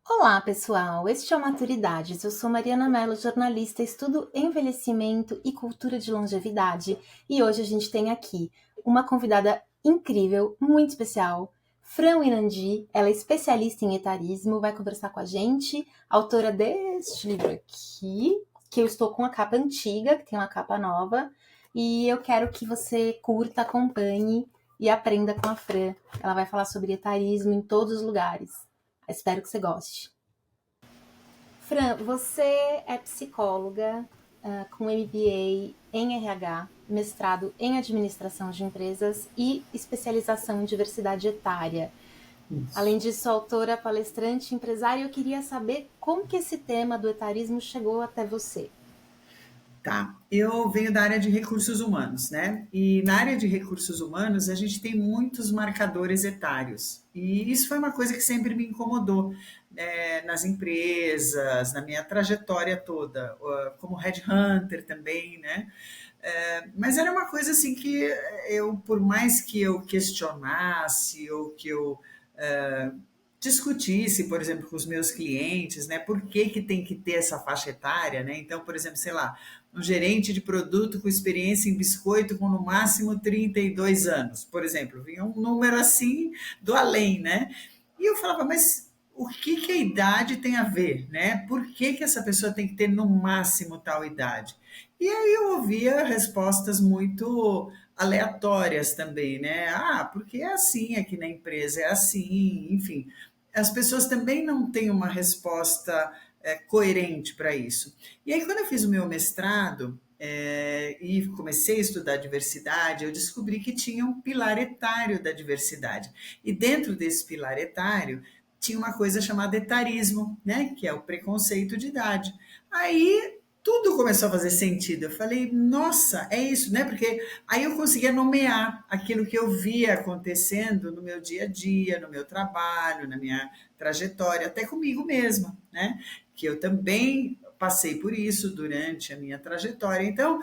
Olá, pessoal! Este é o Maturidades. Eu sou Mariana Mello, jornalista, estudo envelhecimento e cultura de longevidade. E hoje a gente tem aqui uma convidada incrível, muito especial, Fran Winandi. Ela é especialista em etarismo, vai conversar com a gente, autora deste livro aqui, que eu estou com a capa antiga, que tem uma capa nova. E eu quero que você curta, acompanhe e aprenda com a Fran. Ela vai falar sobre etarismo em todos os lugares. Espero que você goste. Fran, você é psicóloga com MBA em RH, mestrado em administração de empresas e especialização em diversidade etária. Além Isso. disso, autora, palestrante, empresária, eu queria saber como que esse tema do etarismo chegou até você. Tá. Eu venho da área de recursos humanos, né? E na área de recursos humanos a gente tem muitos marcadores etários. E isso foi uma coisa que sempre me incomodou, nas empresas, na minha trajetória toda, como headhunter também, né? Mas era uma coisa assim que eu, por mais que eu questionasse ou que eu discutisse, por exemplo, com os meus clientes, né, por que que tem que ter essa faixa etária, né? Então, por exemplo, sei lá, um gerente de produto com experiência em biscoito com no máximo 32 anos, por exemplo, vinha um número assim do além, né? E eu falava, mas o que que a idade tem a ver, né? Por que que essa pessoa tem que ter no máximo tal idade? E aí eu ouvia respostas muito aleatórias também, né? Ah, porque é assim aqui na empresa, é assim, enfim. As pessoas também não têm uma resposta coerente para isso. E aí, quando eu fiz o meu mestrado e comecei a estudar diversidade, eu descobri que tinha um pilar etário da diversidade. E dentro desse pilar etário, tinha uma coisa chamada etarismo, né? Que é o preconceito de idade. Aí tudo começou a fazer sentido. Eu falei, nossa, é isso, né? Porque aí eu conseguia nomear aquilo que eu via acontecendo no meu dia a dia, no meu trabalho, na minha trajetória, até comigo mesma, né? Que eu também passei por isso durante a minha trajetória. Então,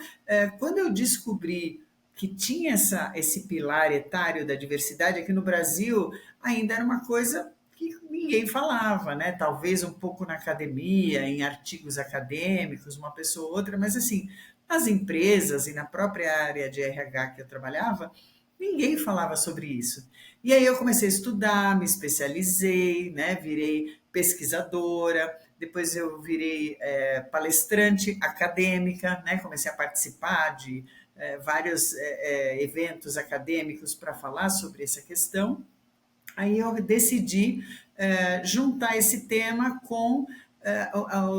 quando eu descobri que tinha esse pilar etário da diversidade aqui no Brasil, ainda era uma coisa que ninguém falava, né? Talvez um pouco na academia, em artigos acadêmicos, uma pessoa ou outra, mas assim, nas empresas e na própria área de RH que eu trabalhava, ninguém falava sobre isso. E aí eu comecei a estudar, me especializei, né? Virei pesquisadora, depois eu virei palestrante acadêmica, né? Comecei a participar de vários eventos acadêmicos para falar sobre essa questão. Aí eu decidi juntar esse tema com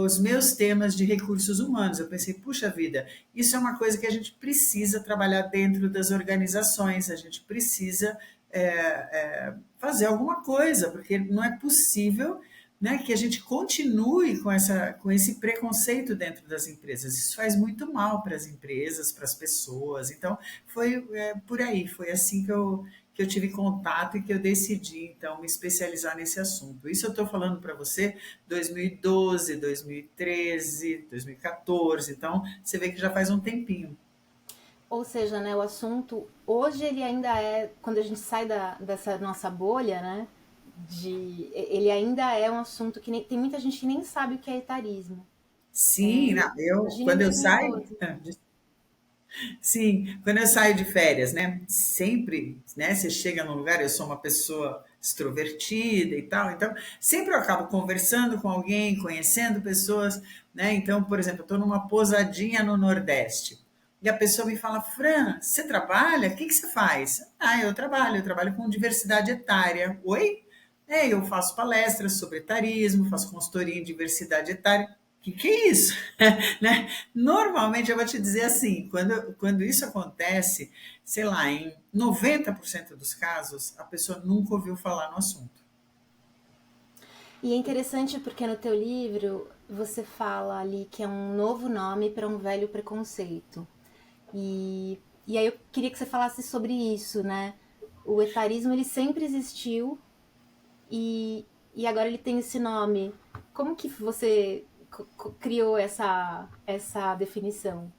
os meus temas de recursos humanos. Eu pensei, puxa vida, isso é uma coisa que a gente precisa trabalhar dentro das organizações, a gente precisa fazer alguma coisa, porque não é possível, né, que a gente continue com esse preconceito dentro das empresas. Isso faz muito mal para as empresas, para as pessoas. Então, foi por aí, foi assim que eu tive contato e que eu decidi, então, me especializar nesse assunto. Isso eu estou falando para você 2012, 2013, 2014, então você vê que já faz um tempinho. Ou seja, né, o assunto hoje ele ainda é, quando a gente sai dessa nossa bolha, né, ele ainda é um assunto que tem muita gente que nem sabe o que é etarismo. Sim, não, eu, Imagina em quando eu saio, 2012. sim, quando eu saio de férias, né? Sempre, né? Você chega num lugar, eu sou uma pessoa extrovertida e tal, então sempre eu acabo conversando com alguém, conhecendo pessoas, né? Então, por exemplo, eu estou numa pousadinha no Nordeste e a pessoa me fala, Fran, você trabalha? O que que você faz? Ah, eu trabalho com diversidade etária. Oi? Eu faço palestras sobre etarismo, faço consultoria em diversidade etária. O que é isso? Né? Normalmente, eu vou te dizer assim, quando isso acontece, sei lá, em 90% dos casos, a pessoa nunca ouviu falar no assunto. E é interessante porque no teu livro você fala ali que é um novo nome para um velho preconceito. E aí eu queria que você falasse sobre isso, né? O etarismo ele sempre existiu e agora ele tem esse nome. Como que você criou essa definição?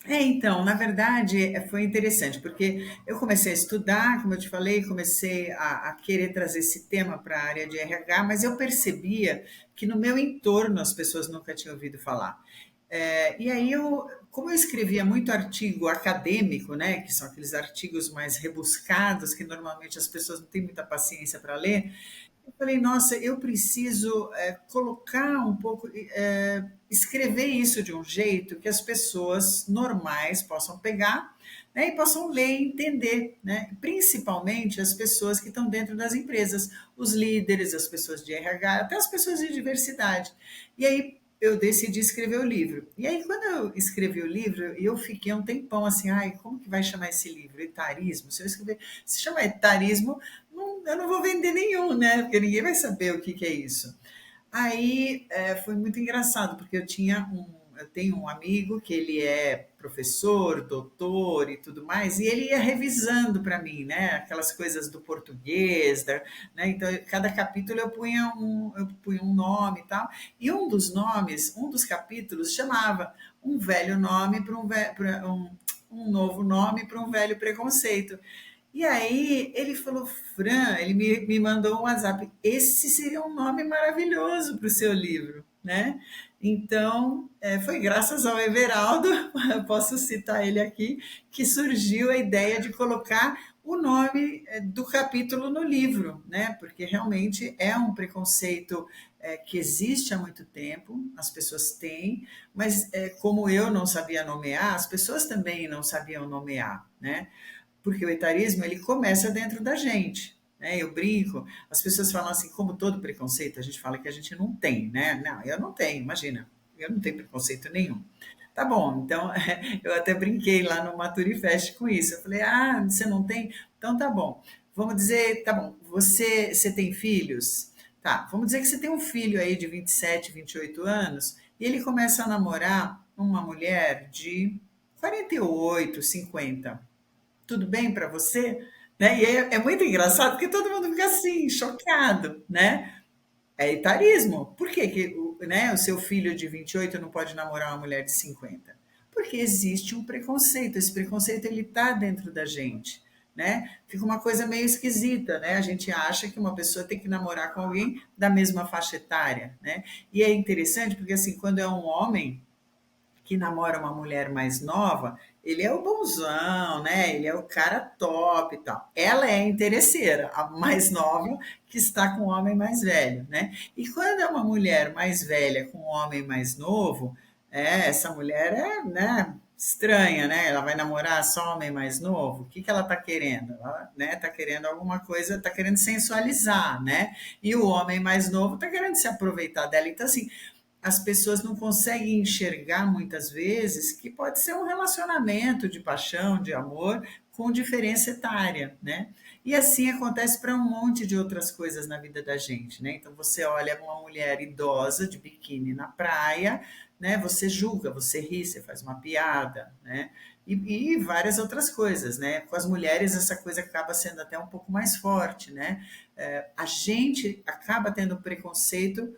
Então, na verdade, foi interessante, porque eu comecei a estudar, como eu te falei, comecei a querer trazer esse tema para a área de RH, mas eu percebia que no meu entorno as pessoas nunca tinham ouvido falar. E aí, como eu escrevia muito artigo acadêmico, né, que são aqueles artigos mais rebuscados, que normalmente as pessoas não têm muita paciência para ler, eu falei, nossa, eu preciso colocar um pouco, escrever isso de um jeito que as pessoas normais possam pegar, né, e possam ler e entender, né? Principalmente as pessoas que estão dentro das empresas, os líderes, as pessoas de RH, até as pessoas de diversidade. E aí eu decidi escrever o livro. E aí, quando eu escrevi o livro, eu fiquei um tempão assim, ai, como que vai chamar esse livro? Etarismo? Se eu escrever, se chama etarismo, eu não vou vender nenhum, né? Porque ninguém vai saber o que, que é isso. Aí foi muito engraçado, porque eu tenho um amigo que ele é professor, doutor e tudo mais, e ele ia revisando para mim, né? Aquelas coisas do português, né? Então, cada capítulo eu punha um nome e tal. E um dos nomes, um dos capítulos chamava um velho nome para um novo nome para um velho preconceito. E aí ele falou, Fran, ele me mandou um WhatsApp, esse seria um nome maravilhoso para o seu livro, né? Então, foi graças ao Everaldo, eu posso citar ele aqui, que surgiu a ideia de colocar o nome do capítulo no livro, né? Porque realmente é um preconceito que existe há muito tempo, as pessoas têm, mas como eu não sabia nomear, as pessoas também não sabiam nomear, né? Porque o etarismo ele começa dentro da gente. Né? Eu brinco, as pessoas falam assim, como todo preconceito, a gente fala que a gente não tem, né? Não, eu não tenho, imagina, eu não tenho preconceito nenhum. Tá bom, então eu até brinquei lá no Maturifest com isso. Eu falei, ah, você não tem? Então tá bom. Vamos dizer, tá bom, você tem filhos? Tá, vamos dizer que você tem um filho aí de 27, 28 anos e ele começa a namorar uma mulher de 48, 50. Tudo bem para você? Né? E é muito engraçado porque todo mundo fica assim, chocado, né? É etarismo. Por que, né, o seu filho de 28 não pode namorar uma mulher de 50? Porque existe um preconceito. Esse preconceito ele está dentro da gente. Né? Fica uma coisa meio esquisita, né? A gente acha que uma pessoa tem que namorar com alguém da mesma faixa etária, né? E é interessante porque assim, quando é um homem, que namora uma mulher mais nova, ele é o bonzão, né? Ele é o cara top e tal. Ela é a interesseira, a mais nova que está com o homem mais velho, né? E quando é uma mulher mais velha com um homem mais novo, essa mulher é, né, estranha, né? Ela vai namorar só homem mais novo? O que que ela tá querendo? Ela, né, tá querendo alguma coisa, tá querendo sensualizar, né? E o homem mais novo tá querendo se aproveitar dela. Então, assim, as pessoas não conseguem enxergar muitas vezes que pode ser um relacionamento de paixão, de amor, com diferença etária, né? E assim acontece para um monte de outras coisas na vida da gente, né? Então você olha uma mulher idosa de biquíni na praia, né? Você julga, você ri, você faz uma piada, né? E várias outras coisas, né? Com as mulheres essa coisa acaba sendo até um pouco mais forte, né? A gente acaba tendo preconceito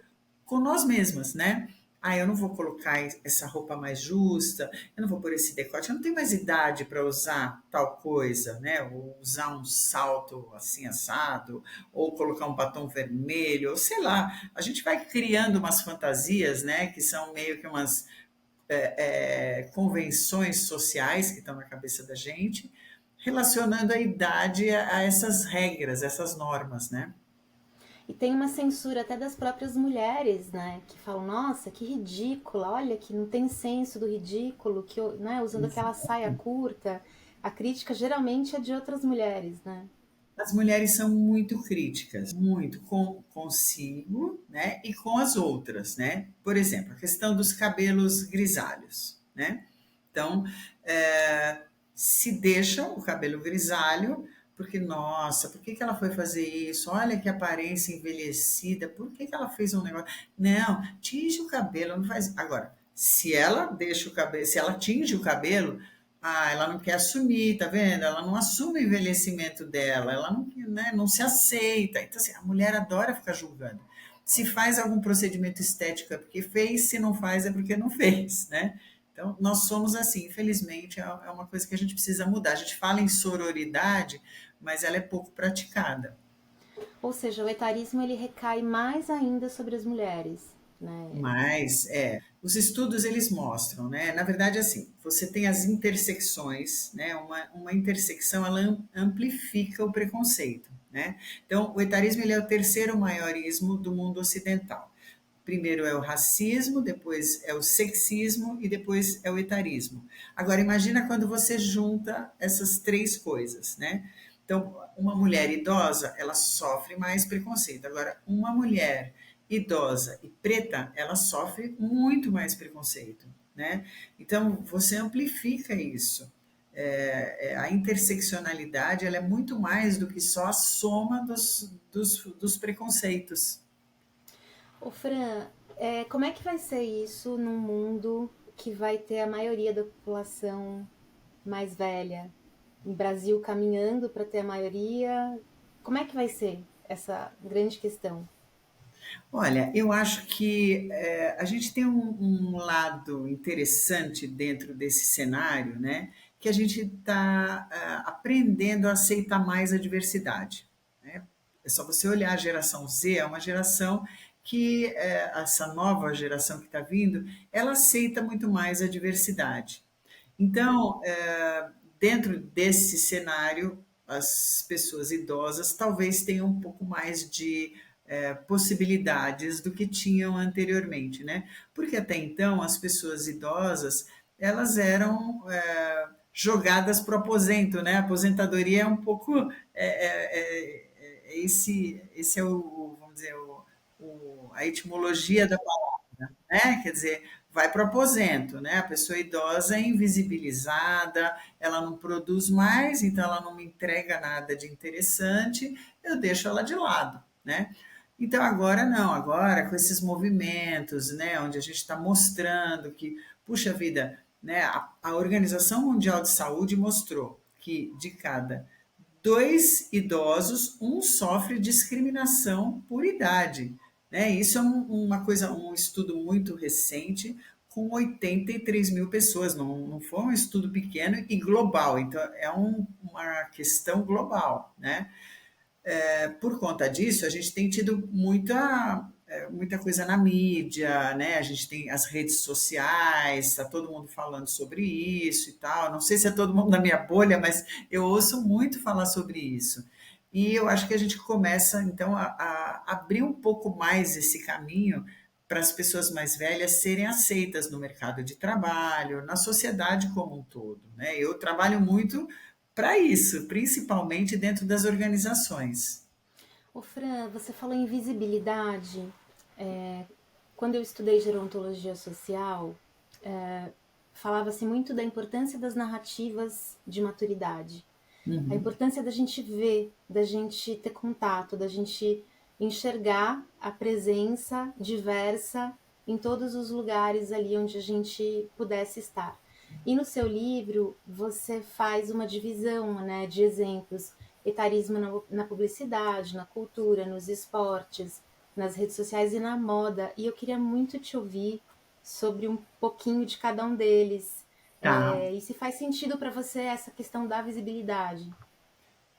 com nós mesmas, né? Ah, eu não vou colocar essa roupa mais justa, eu não vou pôr esse decote, eu não tenho mais idade para usar tal coisa, né? Ou usar um salto assim assado, ou colocar um batom vermelho, ou sei lá. A gente vai criando umas fantasias, né? Que são meio que umas convenções sociais que estão na cabeça da gente, relacionando a idade a essas regras, essas normas, né? E tem uma censura até das próprias mulheres, né? Que falam, nossa, que ridícula, olha que não tem senso do ridículo, que, né, usando aquela saia curta. A crítica geralmente é de outras mulheres, né? As mulheres são muito críticas, muito consigo, né, e com as outras, né? Por exemplo, a questão dos cabelos grisalhos, né? Então, se deixam o cabelo grisalho, porque, nossa, por que que ela foi fazer isso? Olha que aparência envelhecida, por que que ela fez um negócio? Não, tinge o cabelo, não faz. Agora, se ela deixa o cabelo, se ela tinge o cabelo, ela não quer assumir, tá vendo? Ela não assume o envelhecimento dela, ela não, né, não se aceita. Então, assim, a mulher adora ficar julgando. Se faz algum procedimento estético é porque fez, se não faz é porque não fez, né? Então, nós somos assim, infelizmente, é uma coisa que a gente precisa mudar. A gente fala em sororidade, mas ela é pouco praticada. Ou seja, o etarismo ele recai mais ainda sobre as mulheres, né? Mas, os estudos eles mostram, né? Na verdade, assim, você tem as intersecções, né? Uma intersecção, ela amplifica o preconceito, né? Então, o etarismo ele é o terceiro maiorismo do mundo ocidental. Primeiro é o racismo, depois é o sexismo e depois é o etarismo. Agora, imagina quando você junta essas três coisas, né? Então, uma mulher idosa, ela sofre mais preconceito. Agora, uma mulher idosa e preta, ela sofre muito mais preconceito, né? Então, você amplifica isso. A interseccionalidade ela é muito mais do que só a soma dos preconceitos. Ô Fran, como é que vai ser isso num mundo que vai ter a maioria da população mais velha? O Brasil caminhando para ter a maioria. Como é que vai ser essa grande questão? Olha, eu acho que a gente tem um lado interessante dentro desse cenário, né? Que a gente está aprendendo a aceitar mais a diversidade, né? É só você olhar a geração Z, é uma geração que essa nova geração que está vindo, ela aceita muito mais a diversidade. Então, dentro desse cenário, as pessoas idosas talvez tenham um pouco mais de possibilidades do que tinham anteriormente, né? Porque até então as pessoas idosas elas eram jogadas para o aposento, né? A aposentadoria é um pouco esse é vamos dizer a etimologia da palavra, né? Quer dizer, vai para o aposento, né? A pessoa idosa é invisibilizada, ela não produz mais, então ela não me entrega nada de interessante, eu deixo ela de lado, né? Então agora não, agora com esses movimentos, né, onde a gente está mostrando que, puxa vida, né, a Organização Mundial de Saúde mostrou que de cada dois idosos, um sofre discriminação por idade. Né? Isso é uma coisa, um estudo muito recente, com 83 mil pessoas, não foi um estudo pequeno e global, então é uma questão global. Né? Por conta disso, a gente tem tido muita coisa na mídia, né? A gente tem as redes sociais, está todo mundo falando sobre isso e tal. Não sei se é todo mundo na minha bolha, mas eu ouço muito falar sobre isso. E eu acho que a gente começa, então, a abrir um pouco mais esse caminho para as pessoas mais velhas serem aceitas no mercado de trabalho, na sociedade como um todo. Né? Eu trabalho muito para isso, principalmente dentro das organizações. Ô Fran, você falou em visibilidade. É, Quando eu estudei gerontologia social, falava-se muito da importância das narrativas de maturidade. A Uhum. importância da gente ver, da gente ter contato, da gente enxergar a presença diversa em todos os lugares ali onde a gente pudesse estar. E no seu livro você faz uma divisão, né, de exemplos: etarismo na publicidade, na cultura, nos esportes, nas redes sociais e na moda. E eu queria muito te ouvir sobre um pouquinho de cada um deles. Tá. E se faz sentido para você essa questão da visibilidade.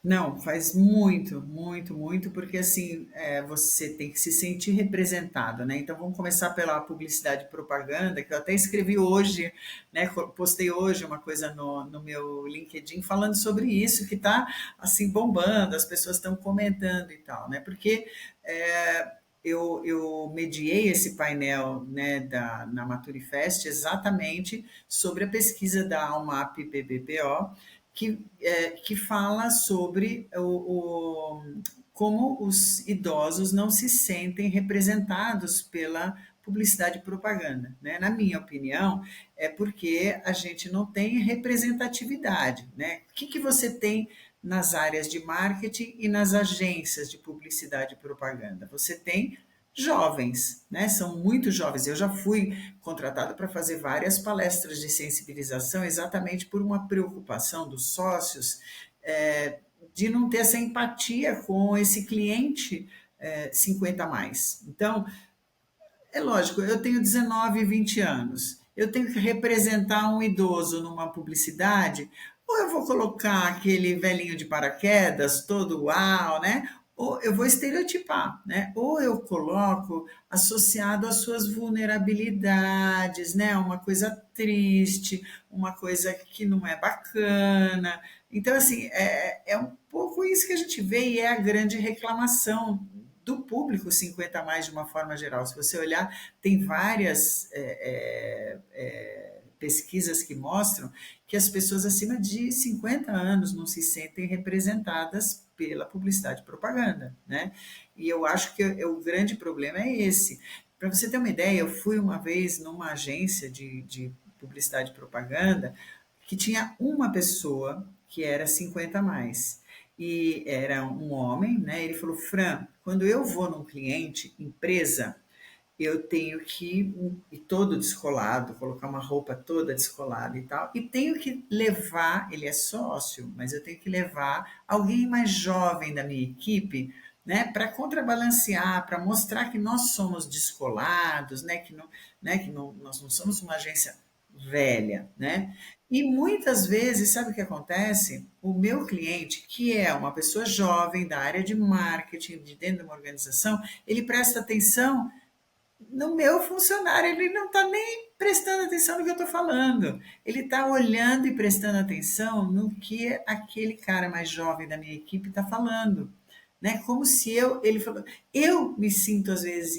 Não, faz muito, muito, muito, porque assim você tem que se sentir representado, né? Então vamos começar pela publicidade e propaganda, que eu até escrevi hoje, né? Postei hoje uma coisa no meu LinkedIn falando sobre isso, que está assim bombando, as pessoas estão comentando e tal, né? Porque eu mediei esse painel né, na Maturifest exatamente sobre a pesquisa da Almap BBPO, que fala sobre como os idosos não se sentem representados pela publicidade e propaganda. Né? Na minha opinião, é porque a gente não tem representatividade. Né? O que você tem nas áreas de marketing e nas agências de publicidade e propaganda? Você tem jovens, né? São muito jovens. Eu já fui contratado para fazer várias palestras de sensibilização exatamente por uma preocupação dos sócios de não ter essa empatia com esse cliente 50 a mais. Então, é lógico, eu tenho 19 e 20 anos. eu tenho que representar um idoso numa publicidade, ou eu vou colocar aquele velhinho de paraquedas, todo uau, né? Ou eu vou estereotipar, né? Ou eu coloco associado às suas vulnerabilidades, né? Uma coisa triste, uma coisa que não é bacana. Então, assim, é um pouco isso que a gente vê e é a grande reclamação do público 50 a mais de uma forma geral. Se você olhar, tem várias pesquisas que mostram que as pessoas acima de 50 anos não se sentem representadas pela publicidade e propaganda, né? E eu acho que o grande problema é esse. Para você ter uma ideia, eu fui uma vez numa agência de publicidade e propaganda que tinha uma pessoa que era 50 a mais. E era um homem, né? Ele falou: Fran, quando eu vou num cliente, empresa, eu tenho que ir todo descolado, colocar uma roupa toda descolada e tal, e tenho que levar, ele é sócio, mas eu tenho que levar alguém mais jovem da minha equipe, né, para contrabalancear, para mostrar que nós somos descolados, né, que não, nós não somos uma agência velha, né? E muitas vezes, sabe o que acontece? O meu cliente, que é uma pessoa jovem da área de marketing, de dentro de uma organização, ele presta atenção no meu funcionário, ele não está nem prestando atenção no que eu estou falando. Ele está olhando e prestando atenção no que aquele cara mais jovem da minha equipe está falando. Né? Como se ele falou, eu me sinto às vezes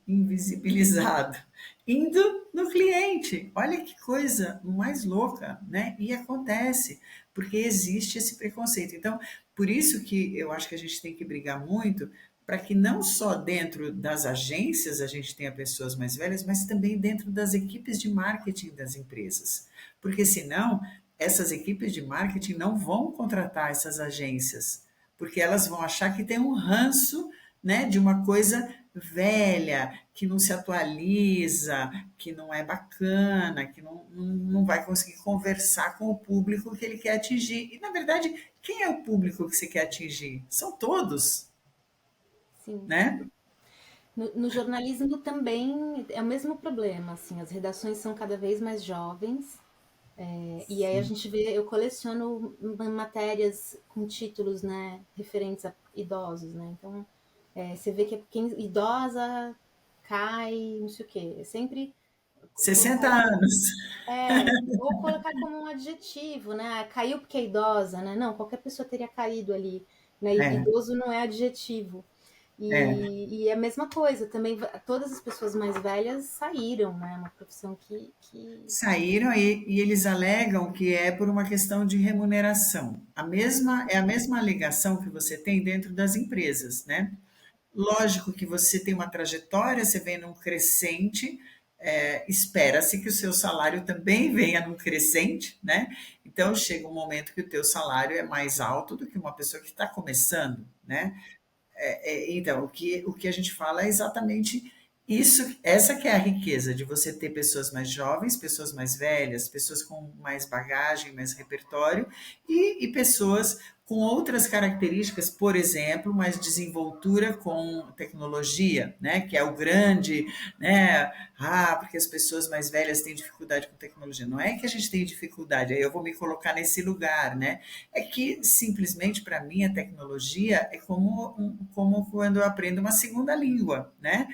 invisibilizado, indo no cliente. Olha que coisa mais louca, né? E acontece, porque existe esse preconceito. Então, por isso que eu acho que a gente tem que brigar muito para que não só dentro das agências a gente tenha pessoas mais velhas, mas também dentro das equipes de marketing das empresas. Porque senão essas equipes de marketing não vão contratar essas agências, porque elas vão achar que tem um ranço, né, de uma coisa velha, que não se atualiza, que não é bacana, que não vai conseguir conversar com o público que ele quer atingir. E, na verdade, quem é o público que você quer atingir? São todos, Sim. né? No jornalismo também é o mesmo problema, assim, as redações são cada vez mais jovens, e aí a gente vê, eu coleciono matérias com títulos, né, referentes a idosos, né, então você vê que quem idosa cai, não sei o quê, é sempre 60 colocar como, anos. ou colocar como um adjetivo, né, caiu porque é idosa, né, não, qualquer pessoa teria caído ali, né, É, idoso não é adjetivo. é. E a mesma coisa, também todas as pessoas mais velhas saíram, né? Uma profissão que Saíram e eles alegam que é por uma questão de remuneração. É a mesma alegação que você tem dentro das empresas, né? Lógico que você tem uma trajetória, você vem num crescente, espera-se que o seu salário também venha num crescente, né? Então chega um momento que o teu salário é mais alto do que uma pessoa que está começando, né? Então, o que a gente fala é exatamente isso, essa que é a riqueza de você ter pessoas mais jovens, pessoas mais velhas, pessoas com mais bagagem, mais repertório e pessoas com outras características, por exemplo, mais desenvoltura com tecnologia, né, que é o grande, né, porque as pessoas mais velhas têm dificuldade com tecnologia. Não é que a gente tem dificuldade, aí eu vou me colocar nesse lugar, né? É que simplesmente para mim a tecnologia é como quando eu aprendo uma segunda língua, né?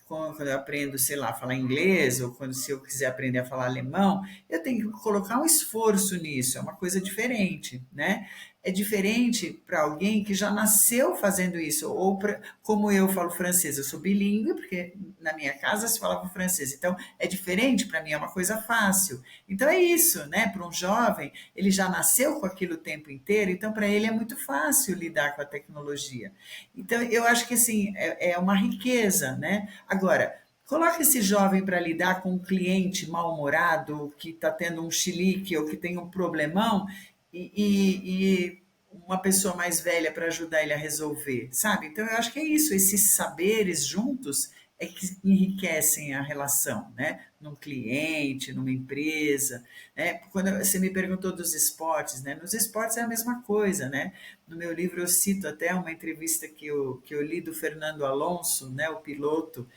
Quando eu aprendo, sei lá, a falar inglês, ou quando se eu quiser aprender a falar alemão, eu tenho que colocar um esforço nisso, é uma coisa diferente, né? É diferente para alguém que já nasceu fazendo isso, ou como eu falo francês, eu sou bilíngue, porque na minha casa se falava francês, então é diferente para mim, é uma coisa fácil. Então é isso, né? Para um jovem, ele já nasceu com aquilo o tempo inteiro, então para ele é muito fácil lidar com a tecnologia. Então eu acho que assim é uma riqueza, né? Agora, coloca esse jovem para lidar com um cliente mal-humorado, que está tendo um chilique ou que tem um problemão, e uma pessoa mais velha para ajudar ele a resolver, sabe? Então eu acho que é isso, esses saberes juntos é que enriquecem a relação, né? Num cliente, numa empresa, né? Quando você me perguntou dos esportes, né? Nos esportes é a mesma coisa, né? No meu livro eu cito até uma entrevista que eu li do Fernando Alonso, né? O piloto,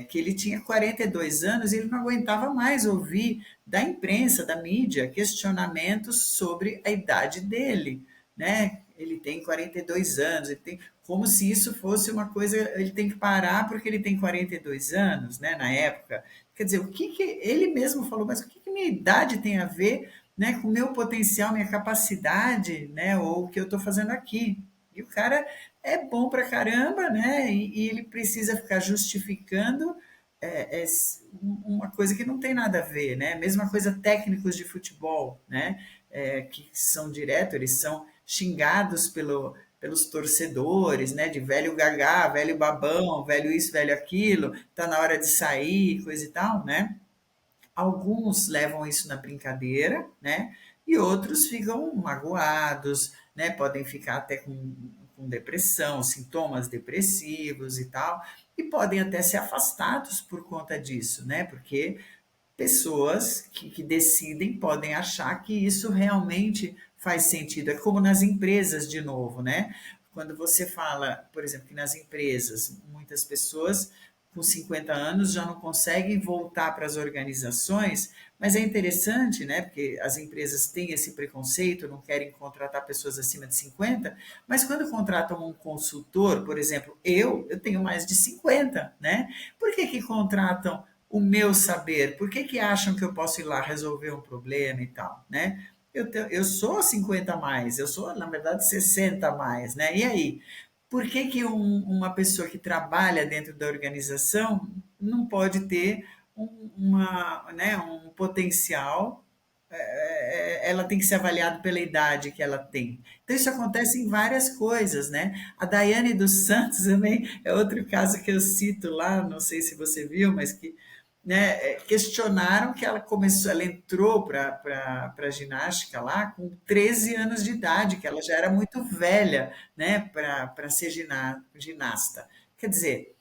que ele tinha 42 anos e ele não aguentava mais ouvir da imprensa, da mídia, questionamentos sobre a idade dele, né? Ele tem 42 anos, ele tem, como se isso fosse uma coisa, ele tem que parar porque ele tem 42 anos, né, na época. Quer dizer, o que que ele mesmo falou, mas o que que minha idade tem a ver, né, com o meu potencial, minha capacidade, né, ou o que eu estou fazendo aqui? E o cara é bom pra caramba, né? E ele precisa ficar justificando uma coisa que não tem nada a ver, né? Mesma coisa técnicos de futebol, né? Que são direto, eles são xingados pelos torcedores, né? De velho gagá, velho babão, velho isso, velho aquilo, tá na hora de sair, coisa e tal, né? Alguns levam isso na brincadeira, né? E outros ficam magoados, né? Podem ficar até com depressão, sintomas depressivos e tal, e podem até ser afastados por conta disso, né? Porque pessoas que decidem podem achar que isso realmente faz sentido. É como nas empresas, de novo, né? Quando você fala, por exemplo, que nas empresas muitas pessoas com 50 anos já não conseguem voltar para as organizações, mas é interessante, né? Porque as empresas têm esse preconceito, não querem contratar pessoas acima de 50, mas quando contratam um consultor, por exemplo, eu tenho mais de 50, né? Por que que contratam o meu saber? Por que que acham que eu posso ir lá resolver um problema e tal, né? Eu sou 50 a mais, eu sou, na verdade, 60 a mais, né? E aí? Por que que uma pessoa que trabalha dentro da organização não pode ter né, um potencial, ela tem que ser avaliada pela idade que ela tem. Então, isso acontece em várias coisas, né? A Daiane dos Santos também é outro caso que eu cito lá, não sei se você viu, mas que, né, questionaram que ela começou, ela entrou para a ginástica lá com 13 anos de idade, que ela já era muito velha, né, para ser ginasta. Quer dizer,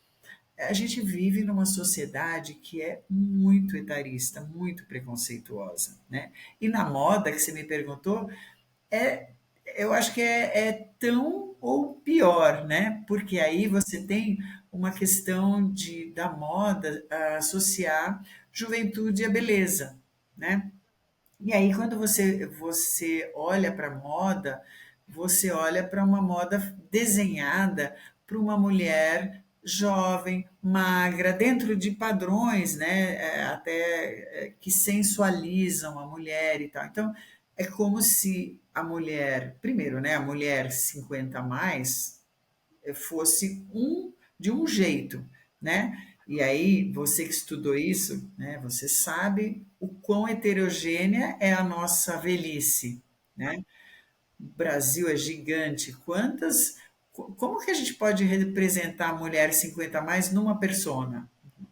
a gente vive numa sociedade que é muito etarista, muito preconceituosa, né? E na moda, que você me perguntou, é, eu acho que é tão ou pior, né? Porque aí você tem uma questão da moda associar juventude à beleza, né? E aí, quando você olha para a moda, você olha para uma moda desenhada para uma mulher jovem, magra, dentro de padrões, né, até que sensualizam a mulher e tal. Então, é como se a mulher, primeiro, né, a mulher 50 a mais, fosse de um jeito, né? E aí, você que estudou isso, né, você sabe o quão heterogênea é a nossa velhice, né? O Brasil é gigante. Como que a gente pode representar a mulher 50 a mais numa persona?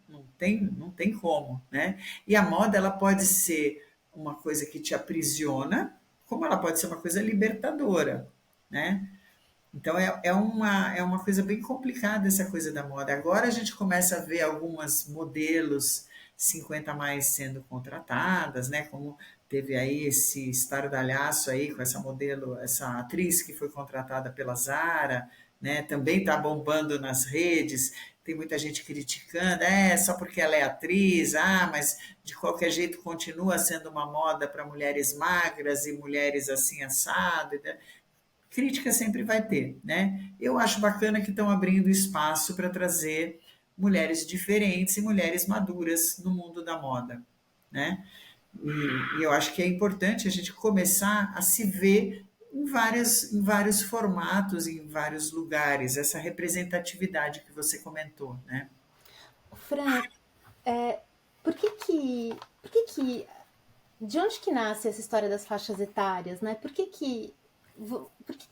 Não tem como, né? E a moda, ela pode ser uma coisa que te aprisiona, como ela pode ser uma coisa libertadora, né? Então é uma coisa bem complicada essa coisa da moda. Agora a gente começa a ver algumas modelos 50 a mais sendo contratadas, né? Como teve aí esse estardalhaço aí com essa modelo, essa atriz que foi contratada pela Zara, né? Também está bombando nas redes. Tem muita gente criticando, só porque ela é atriz, mas de qualquer jeito continua sendo uma moda para mulheres magras e mulheres assim assado, né? Crítica sempre vai ter, né? Eu acho bacana que estão abrindo espaço para trazer mulheres diferentes e mulheres maduras no mundo da moda, né? E eu acho que é importante a gente começar a se ver em vários formatos, em vários lugares, essa representatividade que você comentou, né? Fran, por que que de onde que nasce essa história das faixas etárias, né? Por que que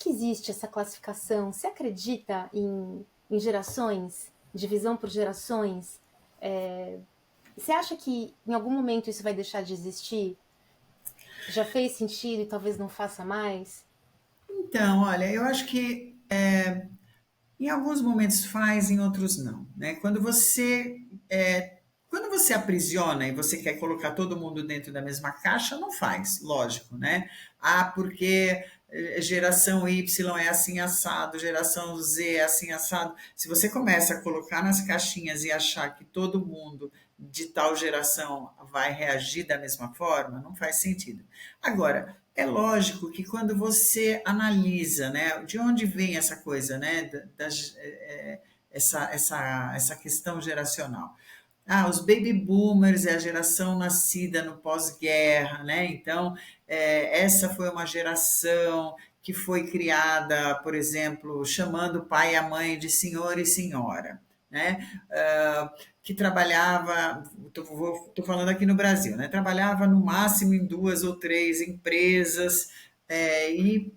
existe essa classificação? Você acredita em gerações, divisão por gerações? Você acha que em algum momento isso vai deixar de existir? Já fez sentido e talvez não faça mais? Então, olha, eu acho que em alguns momentos faz, em outros não, né? Quando você aprisiona e você quer colocar todo mundo dentro da mesma caixa, não faz, lógico, né? Porque geração Y é assim assado, geração Z é assim assado. Se você começa a colocar nas caixinhas e achar que todo mundo de tal geração vai reagir da mesma forma, não faz sentido. Agora, é lógico que quando você analisa, né, de onde vem essa coisa, né, essa questão geracional. Ah, os baby boomers é a geração nascida no pós-guerra, né? Então, essa foi uma geração que foi criada, por exemplo, chamando o pai e a mãe de senhor e senhora, né? Que trabalhava, estou falando aqui no Brasil, né? Trabalhava no máximo em duas ou três empresas, e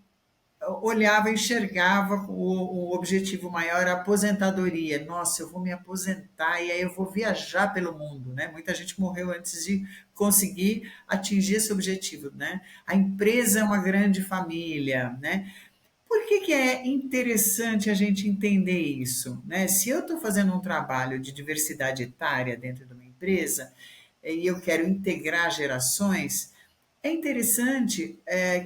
olhava, enxergava o objetivo maior, a aposentadoria. Nossa, eu vou me aposentar e aí eu vou viajar pelo mundo, né? Muita gente morreu antes de conseguir atingir esse objetivo, né? A empresa é uma grande família, né? Por que é interessante a gente entender isso, né? Se eu estou fazendo um trabalho de diversidade etária dentro de uma empresa e eu quero integrar gerações, é interessante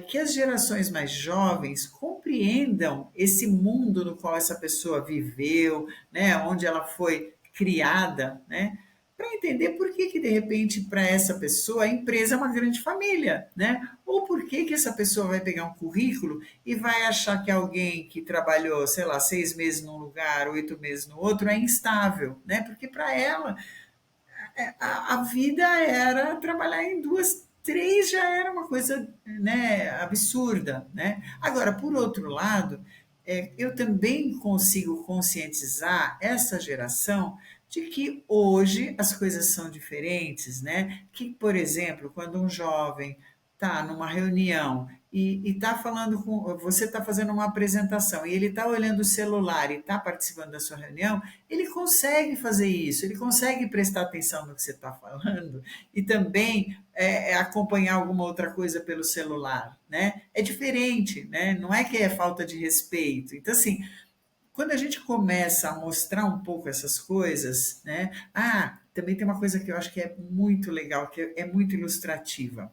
que as gerações mais jovens compreendam esse mundo no qual essa pessoa viveu, né, onde ela foi criada, né, para entender por que de repente para essa pessoa a empresa é uma grande família, né? Ou por que essa pessoa vai pegar um currículo e vai achar que alguém que trabalhou, sei lá, 6 meses num lugar, 8 meses no outro é instável, né? Porque para ela a vida era trabalhar em duas, três já era uma coisa, né, absurda, né? Agora, por outro lado, eu também consigo conscientizar essa geração de que hoje as coisas são diferentes, né? Que, por exemplo, quando um jovem está numa reunião e está falando com você, está fazendo uma apresentação e ele está olhando o celular e está participando da sua reunião, ele consegue fazer isso, ele consegue prestar atenção no que você está falando e também acompanhar alguma outra coisa pelo celular, né? É diferente, né? Não é que é falta de respeito. Então, assim, quando a gente começa a mostrar um pouco essas coisas, né? Ah, também tem uma coisa que eu acho que é muito legal, que é muito ilustrativa.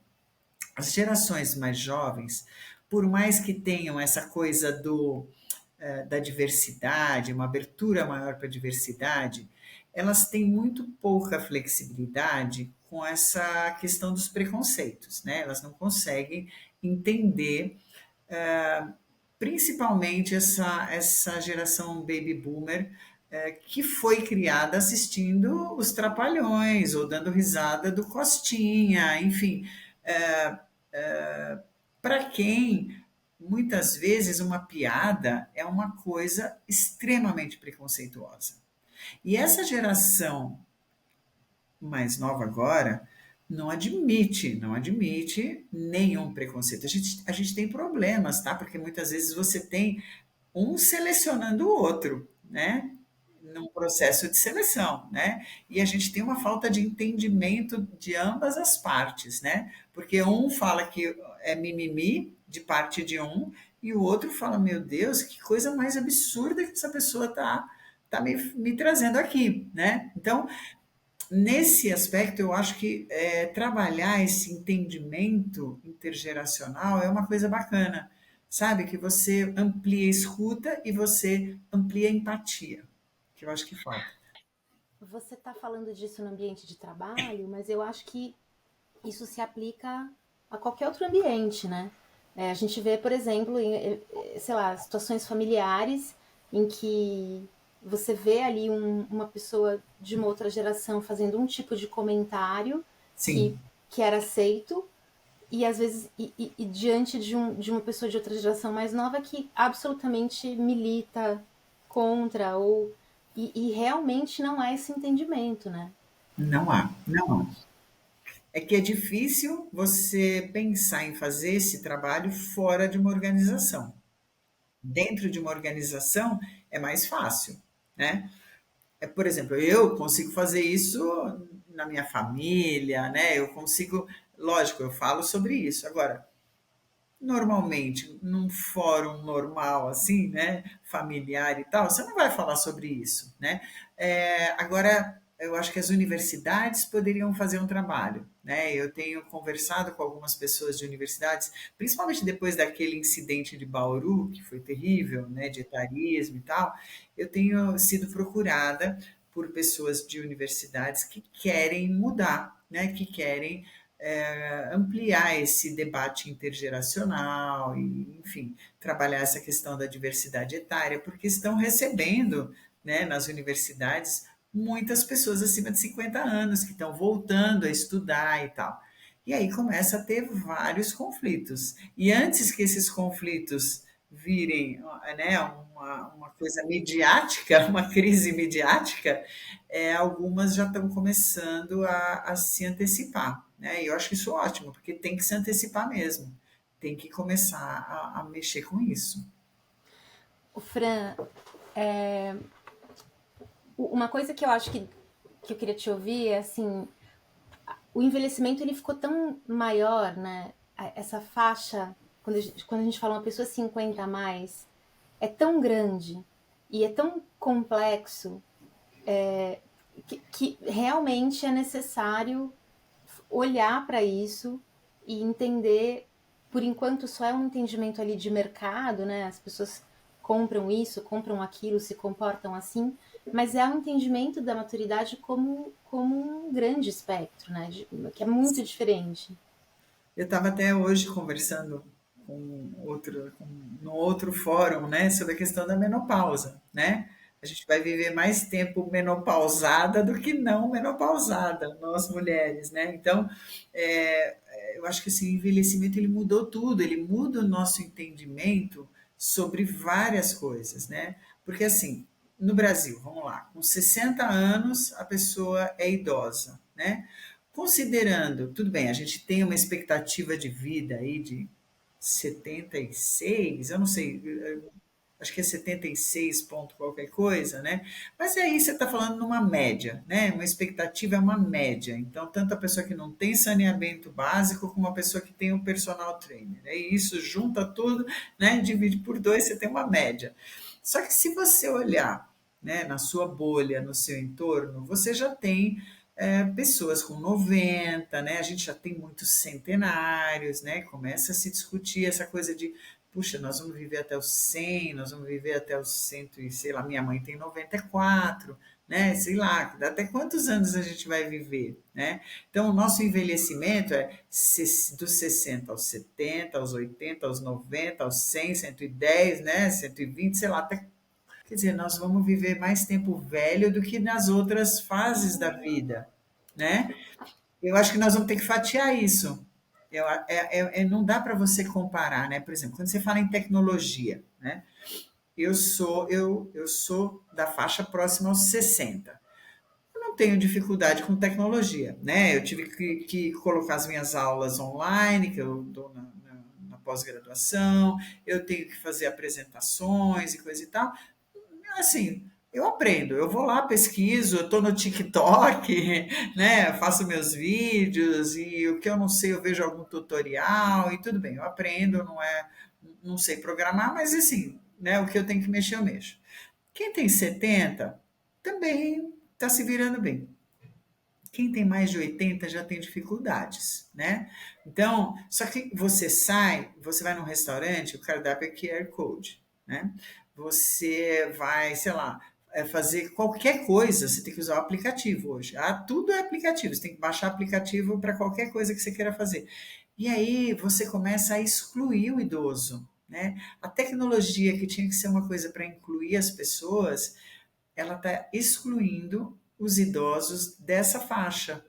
As gerações mais jovens, por mais que tenham essa coisa da diversidade, uma abertura maior para a diversidade, elas têm muito pouca flexibilidade com essa questão dos preconceitos, né? Elas não conseguem entender, principalmente essa geração baby boomer, que foi criada assistindo os Trapalhões ou dando risada do Costinha, enfim, para quem muitas vezes uma piada é uma coisa extremamente preconceituosa. E essa geração mais nova agora não admite nenhum preconceito. A gente tem problemas, tá? Porque muitas vezes você tem um selecionando o outro, né? Num processo de seleção, né? E a gente tem uma falta de entendimento de ambas as partes, né? Porque um fala que é mimimi de parte de um e o outro fala, meu Deus, que coisa mais absurda que essa pessoa tá me trazendo aqui, né? Então, nesse aspecto, eu acho que trabalhar esse entendimento intergeracional é uma coisa bacana, sabe? Que você amplia a escuta e você amplia a empatia, que eu acho que falta. Você está falando disso no ambiente de trabalho, mas eu acho que isso se aplica a qualquer outro ambiente, né? A gente vê, por exemplo, sei lá, situações familiares em que você vê ali uma pessoa de uma outra geração fazendo um tipo de comentário que, Sim, que era aceito, e às vezes e diante de uma pessoa de outra geração mais nova que absolutamente milita contra, e realmente não há esse entendimento, né? não há, não há. É que é difícil você pensar em fazer esse trabalho fora de uma organização. Dentro de uma organização é mais fácil, né? Por exemplo, eu consigo fazer isso na minha família, né? Eu consigo, lógico, eu falo sobre isso. Agora, normalmente, num fórum normal, assim, né? Familiar e tal, você não vai falar sobre isso, né? Agora, eu acho que as universidades poderiam fazer um trabalho, né? Eu tenho conversado com algumas pessoas de universidades, principalmente depois daquele incidente de Bauru, que foi terrível, né, de etarismo e tal. Eu tenho sido procurada por pessoas de universidades que querem mudar, né, que querem ampliar esse debate intergeracional e, enfim, trabalhar essa questão da diversidade etária, porque estão recebendo, né, nas universidades muitas pessoas acima de 50 anos que estão voltando a estudar e tal. E aí começa a ter vários conflitos. E antes que esses conflitos virem, né, uma coisa midiática, uma crise midiática, algumas já estão começando a se antecipar. Né? E eu acho isso ótimo, porque tem que se antecipar mesmo. Tem que começar a mexer com isso. O Fran, uma coisa que eu acho que eu queria te ouvir é assim, o envelhecimento ele ficou tão maior, né? Essa faixa, quando a gente fala uma pessoa 50 a mais, é tão grande e é tão complexo que realmente é necessário olhar para isso e entender, por enquanto só é um entendimento ali de mercado, né? As pessoas compram isso, compram aquilo, se comportam assim, mas é um entendimento da maturidade como um grande espectro, né? Que é muito diferente. Eu estava até hoje conversando no outro fórum, né, sobre a questão da menopausa, né? A gente vai viver mais tempo menopausada do que não menopausada, nós mulheres, né? Então, eu acho que esse envelhecimento ele mudou tudo, ele muda o nosso entendimento sobre várias coisas, né? Porque assim, no Brasil, vamos lá, com 60 anos a pessoa é idosa, né? Considerando, tudo bem, a gente tem uma expectativa de vida aí de 76, eu não sei, acho que é 76 ponto qualquer coisa, né? Mas aí você está falando numa média, né? Uma expectativa é uma média. Então, tanto a pessoa que não tem saneamento básico como a pessoa que tem um personal trainer. E isso junta tudo, né? Divide por dois, você tem uma média. Só que se você olhar, né, na sua bolha, no seu entorno, você já tem pessoas com 90, né? A gente já tem muitos centenários, né? Começa a se discutir essa coisa de, puxa, nós vamos viver até os 100, nós vamos viver até os 100, e sei lá, minha mãe tem 94, né? Sei lá, até quantos anos a gente vai viver, né? Então, o nosso envelhecimento é dos 60 aos 70, aos 80, aos 90, aos 100, 110, né? 120, sei lá, até. Quer dizer, nós vamos viver mais tempo velho do que nas outras fases da vida, né? Eu acho que nós vamos ter que fatiar isso. Não dá para você comparar, né? Por exemplo, quando você fala em tecnologia, né? Eu sou da faixa próxima aos 60. Eu não tenho dificuldade com tecnologia, né? Eu tive que colocar as minhas aulas online, que eu dou na pós-graduação, eu tenho que fazer apresentações e coisa e tal. Assim, eu aprendo, eu vou lá, pesquiso, eu estou no TikTok, né? Faço meus vídeos e o que eu não sei eu vejo algum tutorial e tudo bem, eu aprendo, não sei programar, mas assim, né? O que eu tenho que mexer, eu mexo. Quem tem 70 também está se virando bem. Quem tem mais de 80 já tem dificuldades, né? Então, só que você vai num restaurante, o cardápio é QR Code, né? Você vai, sei lá, fazer qualquer coisa, você tem que usar o aplicativo hoje. Ah, tudo é aplicativo, você tem que baixar aplicativo para qualquer coisa que você queira fazer. E aí você começa a excluir o idoso, né? A tecnologia que tinha que ser uma coisa para incluir as pessoas, ela está excluindo os idosos dessa faixa.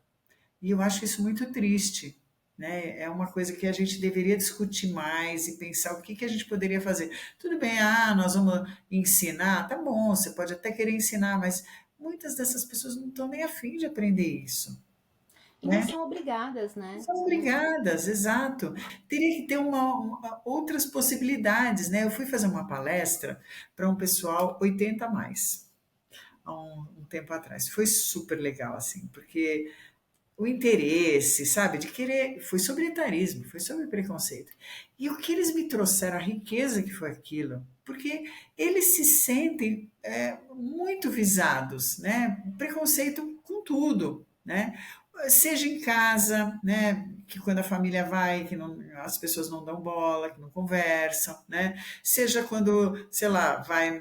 E eu acho isso muito triste. Né? É uma coisa que a gente deveria discutir mais e pensar o que, que a gente poderia fazer. Tudo bem, nós vamos ensinar, tá bom, você pode até querer ensinar, mas muitas dessas pessoas não estão nem afim de aprender isso. E não Né? são obrigadas, né? São obrigadas, exato. Teria que ter outras possibilidades. Né? Eu fui fazer uma palestra para um pessoal 80 a mais há um tempo atrás. Foi super legal, assim, porque o interesse, sabe, de querer, foi sobre etarismo, foi sobre preconceito. E o que eles me trouxeram, a riqueza que foi aquilo, porque eles se sentem muito visados, né? Preconceito com tudo, né? Seja em casa, né? Que quando a família vai, que as pessoas não dão bola, que não conversam, né? Seja quando, sei lá, vai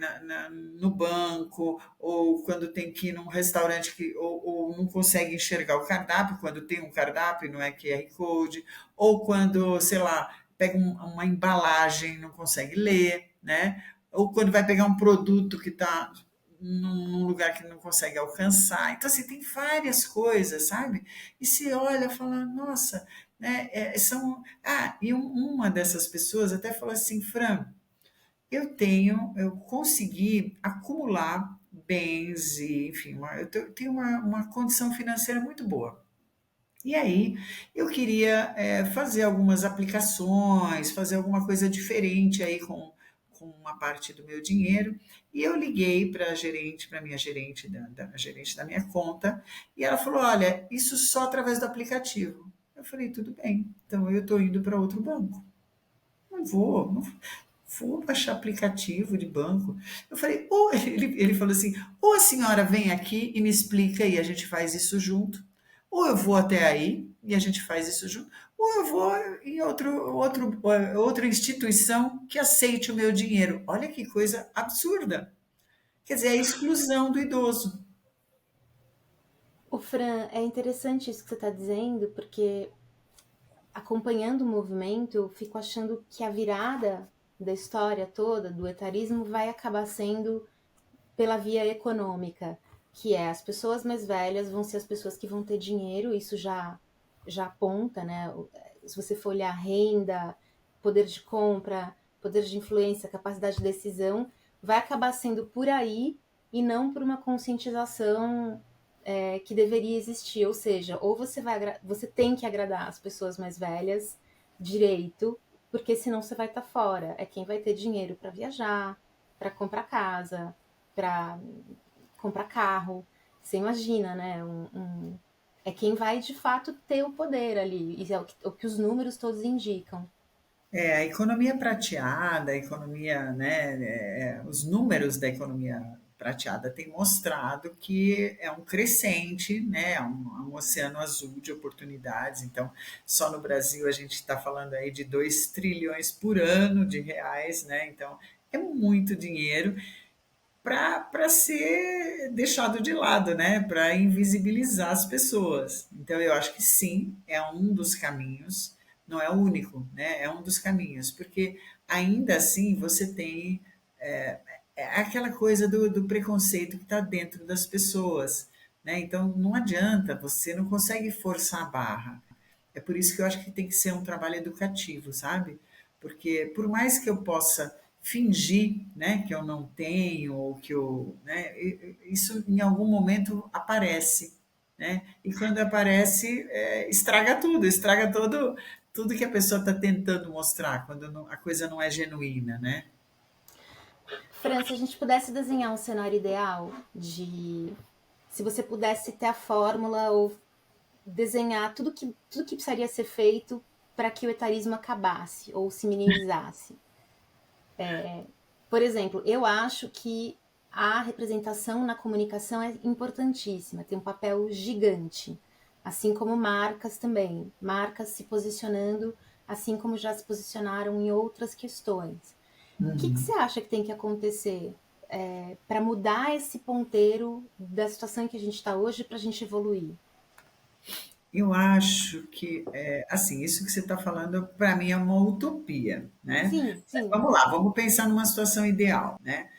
no banco, ou quando tem que ir num restaurante ou não consegue enxergar o cardápio, quando tem um cardápio e não é QR Code, ou quando, sei lá, pega uma embalagem e não consegue ler, né? Ou quando vai pegar um produto que está num lugar que não consegue alcançar. Então, assim, tem várias coisas, sabe? E se olha, fala, nossa, né? E uma dessas pessoas até falou assim, Fran, eu consegui acumular bens e, enfim, tenho uma condição financeira muito boa. E aí, eu queria fazer algumas aplicações, fazer alguma coisa diferente aí com uma parte do meu dinheiro. E eu liguei para a gerente, para a minha gerente, gerente da minha conta, e ela falou: Olha, isso só através do aplicativo. Eu falei: Tudo bem, então eu estou indo para outro banco. Não vou baixar aplicativo de banco. Eu falei: ou ele falou assim: ou a senhora vem aqui e me explica e a gente faz isso junto, ou eu vou até aí e a gente faz isso junto, ou eu vou em outra instituição que aceite o meu dinheiro. Olha que coisa absurda. Quer dizer, é a exclusão do idoso. O Fran, é interessante isso que você está dizendo, porque acompanhando o movimento, eu fico achando que a virada da história toda, do etarismo, vai acabar sendo pela via econômica, que é as pessoas mais velhas vão ser as pessoas que vão ter dinheiro, isso já aponta, né? Se você for olhar renda, poder de compra, poder de influência, capacidade de decisão, vai acabar sendo por aí e não por uma conscientização que deveria existir. Ou seja, ou você tem que agradar as pessoas mais velhas direito, porque senão você vai estar fora. É quem vai ter dinheiro para viajar, para comprar casa, para comprar carro. Você imagina, né? É quem vai de fato ter o poder ali. E é o que os números todos indicam. A economia prateada, a economia, né, os números da economia prateada têm mostrado que é um crescente, né, um oceano azul de oportunidades. Então, só no Brasil a gente está falando aí de 2 trilhões por ano de reais, né? Então, é muito dinheiro para ser deixado de lado, né? Para invisibilizar as pessoas. Então, eu acho que sim, é um dos caminhos, não é o único, né? É um dos caminhos, porque ainda assim você tem é, aquela coisa do preconceito que está dentro das pessoas, né? Então, não adianta, você não consegue forçar a barra. É por isso que eu acho que tem que ser um trabalho educativo, sabe? Porque por mais que eu possa fingir, né, que eu não tenho ou que eu, né, isso em algum momento aparece, né? E quando aparece, estraga tudo que a pessoa está tentando mostrar, quando a coisa não é genuína, né? Fran, se a gente pudesse desenhar um cenário ideal se você pudesse ter a fórmula ou desenhar tudo que precisaria ser feito para que o etarismo acabasse ou se minimizasse. Por exemplo, eu acho que a representação na comunicação é importantíssima, tem um papel gigante, assim como marcas também, marcas se posicionando, assim como já se posicionaram em outras questões. O que você acha que tem que acontecer para mudar esse ponteiro da situação em que a gente está hoje para a gente evoluir? Eu acho que, assim, isso que você está falando, para mim, é uma utopia, né? Sim, Mas sim. vamos lá, vamos pensar numa situação ideal, né?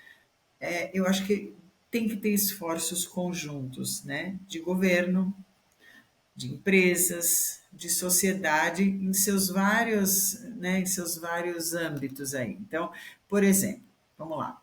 Eu acho que tem que ter esforços conjuntos, né? De governo, de empresas, de sociedade, em seus vários âmbitos aí. Então, por exemplo, vamos lá.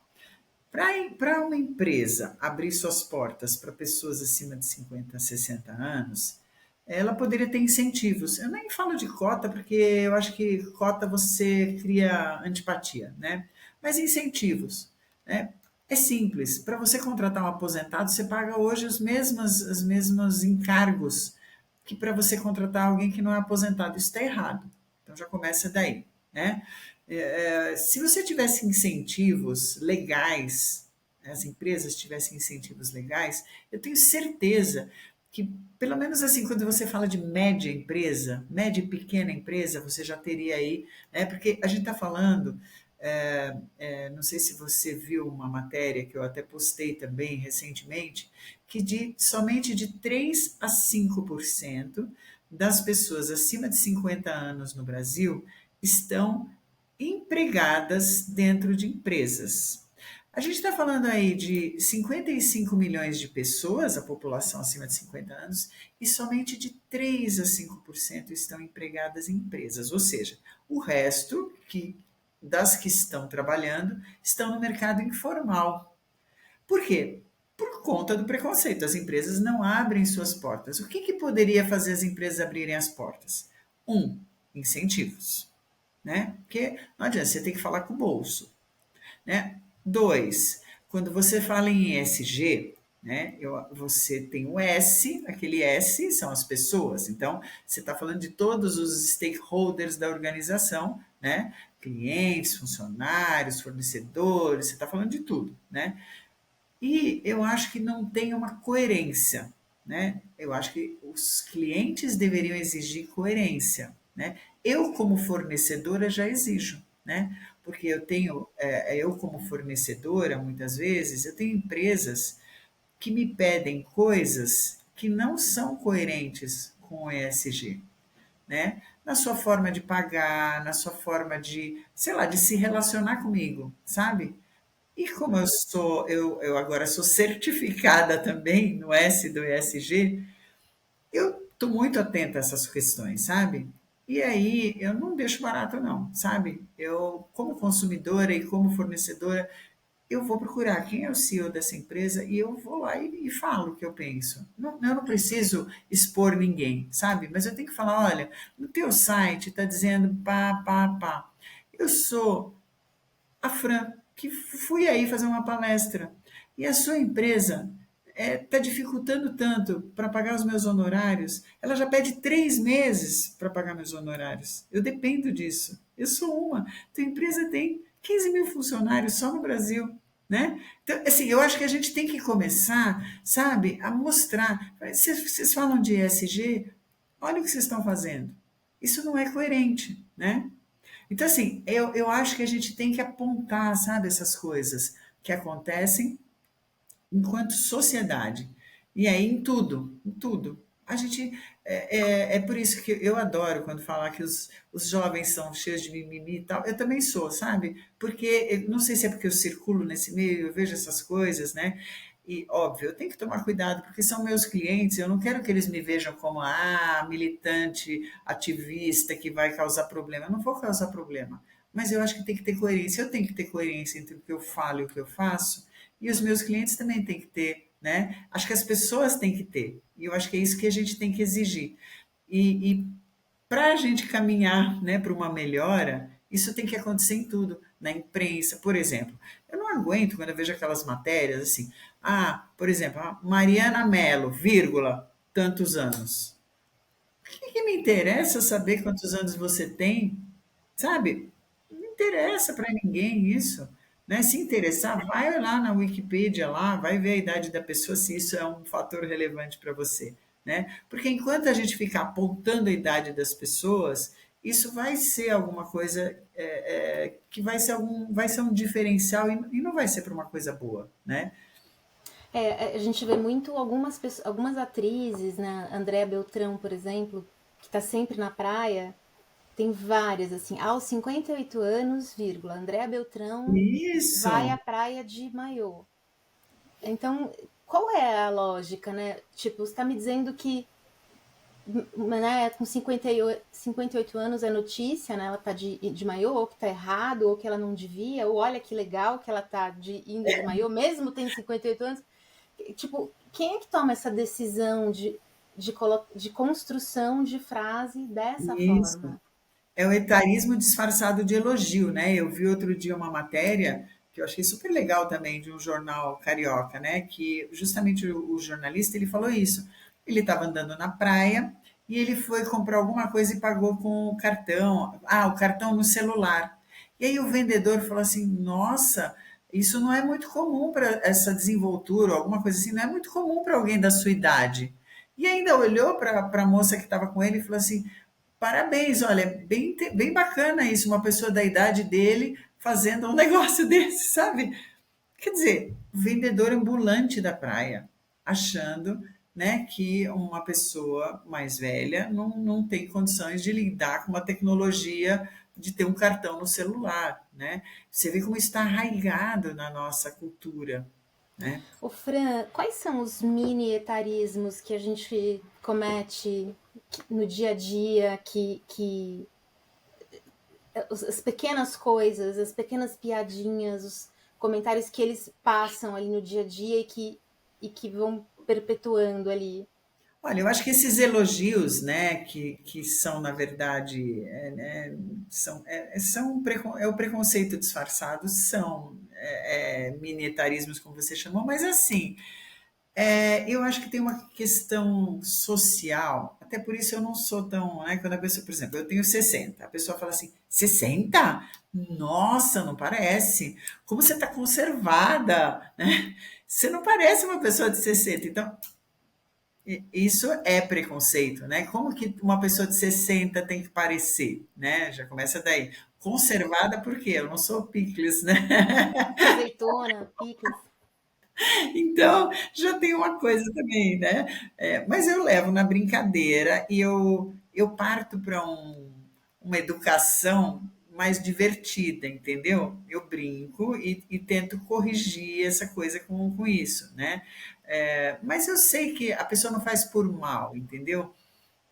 Para uma empresa abrir suas portas para pessoas acima de 50, 60 anos, ela poderia ter incentivos. Eu nem falo de cota, porque eu acho que cota você cria antipatia, né? Mas incentivos, né? É simples. Para você contratar um aposentado, você paga hoje os mesmos encargos que para você contratar alguém que não é aposentado. Isso está errado. Então já começa daí, né? Se você tivesse incentivos legais, as empresas tivessem incentivos legais, eu tenho certeza que, pelo menos assim, quando você fala de média empresa, média e pequena empresa, você já teria aí, né? Porque a gente está falando, não sei se você viu uma matéria que eu até postei também recentemente, que somente de 3 a 5% das pessoas acima de 50 anos no Brasil estão empregadas dentro de empresas. A gente está falando aí de 55 milhões de pessoas, a população acima de 50 anos, e somente de 3 a 5% estão empregadas em empresas. Ou seja, o resto das que estão trabalhando estão no mercado informal. Por quê? Por conta do preconceito. As empresas não abrem suas portas. O que poderia fazer as empresas abrirem as portas? Um, incentivos, né? Porque não adianta, você tem que falar com o bolso, né? Dois, quando você fala em ESG, né, você tem o S, aquele S são as pessoas, então você está falando de todos os stakeholders da organização, né? Clientes, funcionários, fornecedores, você está falando de tudo, né? E eu acho que não tem uma coerência, né? Eu acho que os clientes deveriam exigir coerência, né? Eu, como fornecedora, já exijo, né? Porque eu como fornecedora, muitas vezes, eu tenho empresas que me pedem coisas que não são coerentes com o ESG, né? Na sua forma de pagar, na sua forma de, sei lá, de se relacionar comigo, sabe? E como eu agora sou certificada também no S do ESG, eu estou muito atenta a essas questões, sabe? E aí eu não deixo barato não, sabe? Eu, como consumidora e como fornecedora, eu vou procurar quem é o CEO dessa empresa e eu vou lá e falo o que eu penso. Não, eu não preciso expor ninguém, sabe? Mas eu tenho que falar, olha, no teu site está dizendo pá, pá, pá. Eu sou a Fran, que fui aí fazer uma palestra. E a sua empresa está dificultando tanto para pagar os meus honorários, ela já pede 3 meses para pagar meus honorários. Eu dependo disso. Eu sou uma. Tua empresa tem 15 mil funcionários só no Brasil. Né? Então, assim, eu acho que a gente tem que começar, sabe, a mostrar. Vocês falam de ESG, olha o que vocês estão fazendo. Isso não é coerente, né? Então, assim, eu acho que a gente tem que apontar, sabe, essas coisas que acontecem enquanto sociedade. E aí, em tudo, em tudo. A gente. É por isso que eu adoro quando falar que os jovens são cheios de mimimi e tal. Eu também sou, sabe? Porque, não sei se é porque eu circulo nesse meio, eu vejo essas coisas, né? E, óbvio, eu tenho que tomar cuidado, porque são meus clientes, eu não quero que eles me vejam como, militante, ativista, que vai causar problema. Eu não vou causar problema, mas eu acho que tem que ter coerência. Eu tenho que ter coerência entre o que eu falo e o que eu faço, e os meus clientes também têm que ter, né? Acho que as pessoas têm que ter, e eu acho que é isso que a gente tem que exigir. E para a gente caminhar, né, para uma melhora, isso tem que acontecer em tudo, na imprensa, por exemplo. Eu não aguento quando eu vejo aquelas matérias assim, por exemplo, Mariana Mello, vírgula, tantos anos. O que me interessa saber quantos anos você tem? Sabe? Não interessa para ninguém isso. Né? Se interessar, vai lá na Wikipedia lá, vai ver a idade da pessoa se isso é um fator relevante para você. Né? Porque enquanto a gente ficar apontando a idade das pessoas, isso vai ser alguma coisa que vai ser um diferencial e não vai ser para uma coisa boa. Né? A gente vê muito algumas pessoas, algumas atrizes, né? Andréa Beltrão, por exemplo, que tá sempre na praia. Tem várias, assim, aos 58 anos, vírgula, Andréa Beltrão vai Isso, à praia de maiô. Então, qual é a lógica, né? Tipo, você tá me dizendo que, né, com 58 anos é notícia, né? Ela tá de maiô, ou que tá errado, ou que ela não devia, ou olha que legal que ela tá indo de maiô, mesmo tendo 58 anos. Tipo, quem é que toma essa decisão de construção de frase dessa isso. forma? É o etarismo disfarçado de elogio, né? Eu vi outro dia uma matéria que eu achei super legal também de um jornal carioca, né? Que justamente o jornalista ele falou isso. Ele estava andando na praia e ele foi comprar alguma coisa e pagou com o cartão. O cartão no celular. E aí o vendedor falou assim: Nossa, isso não é muito comum para essa desenvoltura, alguma coisa assim, não é muito comum para alguém da sua idade. E ainda olhou para a moça que estava com ele e falou assim: parabéns, olha, bem bacana isso, uma pessoa da idade dele fazendo um negócio desse, sabe? Quer dizer, vendedor ambulante da praia, achando, né, que uma pessoa mais velha não tem condições de lidar com uma tecnologia de ter um cartão no celular, né? Você vê como está arraigado na nossa cultura, né? Ô Fran, quais são os mini etarismos que a gente comete no dia a dia, as pequenas coisas, as pequenas piadinhas, os comentários que eles passam ali no dia a dia e que vão perpetuando ali? Olha, eu acho que esses elogios, né, que são, na verdade, é o preconceito disfarçado, são minitarismos, como você chamou, mas assim, eu acho que tem uma questão social, até por isso eu não sou tão, né, quando a pessoa, por exemplo, eu tenho 60, a pessoa fala assim, 60? Nossa, não parece. Como você está conservada, né? Você não parece uma pessoa de 60. Então, isso é preconceito, né? Como que uma pessoa de 60 tem que parecer, né? Já começa daí. Conservada por quê? Eu não sou picles, né? Azeitona, picles. Então, já tem uma coisa também, né? Mas eu levo na brincadeira e eu parto para uma educação mais divertida, entendeu? Eu brinco e tento corrigir essa coisa com isso, né? Mas eu sei que a pessoa não faz por mal, entendeu?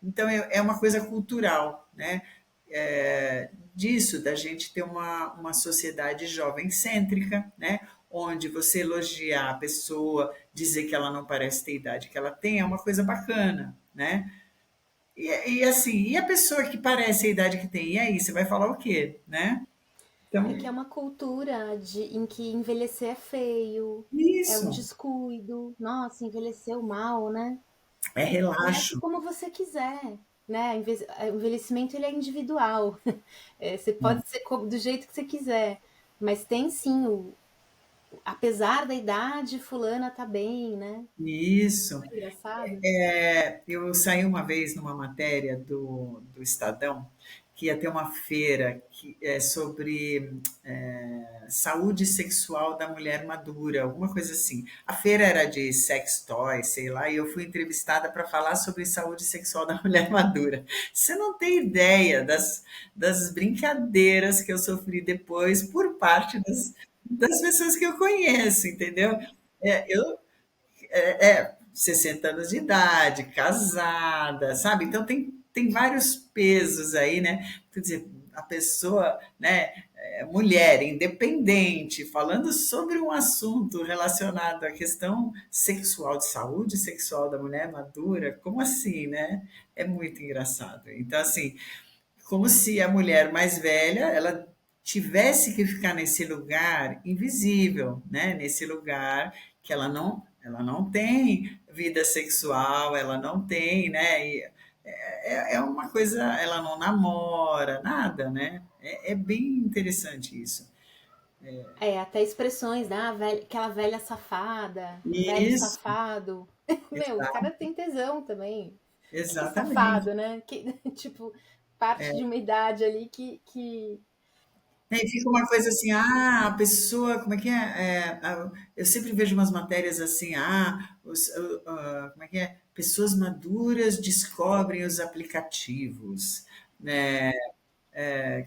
Então é uma coisa cultural, né? Disso, da gente ter uma sociedade jovem cêntrica, né? Onde você elogiar a pessoa, dizer que ela não parece ter a idade que ela tem, é uma coisa bacana, né? E assim, e a pessoa que parece a idade que tem, e aí, você vai falar o quê, né? É Então, que é uma cultura em que envelhecer é feio, é um isso, descuido. Nossa, envelheceu mal, né? é Conhece relaxo. como você quiser, né? O envelhecimento ele é individual. Você pode ser do jeito que você quiser, mas tem sim apesar da idade, fulana tá bem, né? Isso. Não é engraçado? Eu saí uma vez numa matéria do Estadão que ia ter uma feira que é sobre saúde sexual da mulher madura, alguma coisa assim. A feira era de sex toys, sei lá, e eu fui entrevistada para falar sobre saúde sexual da mulher madura. Você não tem ideia das brincadeiras que eu sofri depois por parte das pessoas que eu conheço, entendeu? Eu 60 anos de idade, casada, sabe? Então tem vários pesos aí, né? Quer dizer, a pessoa, né, mulher, independente, falando sobre um assunto relacionado à questão sexual, de saúde sexual da mulher madura, como assim, né? É muito engraçado. Então, assim, como se a mulher mais velha, ela tivesse que ficar nesse lugar invisível, né? Nesse lugar que ela não tem vida sexual, ela não tem, né? É uma coisa, ela não namora, nada, né? É bem interessante isso. Até expressões, né? Aquela velha safada, velho Isso, safado. Meu, o cara tem tesão também. Que exatamente. safado, né? Que, tipo, parte de uma idade ali que. E fica uma coisa assim, a pessoa, como é que é? Eu sempre vejo umas matérias assim, como é que é? Pessoas maduras descobrem os aplicativos, né?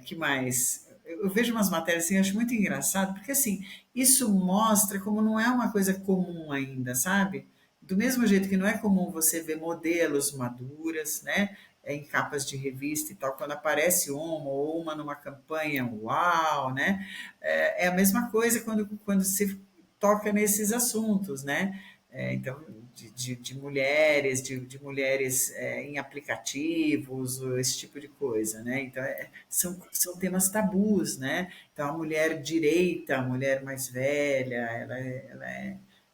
Que mais? Eu vejo umas matérias assim, eu acho muito engraçado, porque assim, isso mostra como não é uma coisa comum ainda, sabe? Do mesmo jeito que não é comum você ver modelos maduras, né? Em capas de revista e tal, quando aparece uma ou uma numa campanha, uau, né? É a mesma coisa quando se toca nesses assuntos, né? Então, de mulheres, de mulheres em aplicativos, esse tipo de coisa, né? Então, são temas tabus, né? Então, a mulher direita, a mulher mais velha,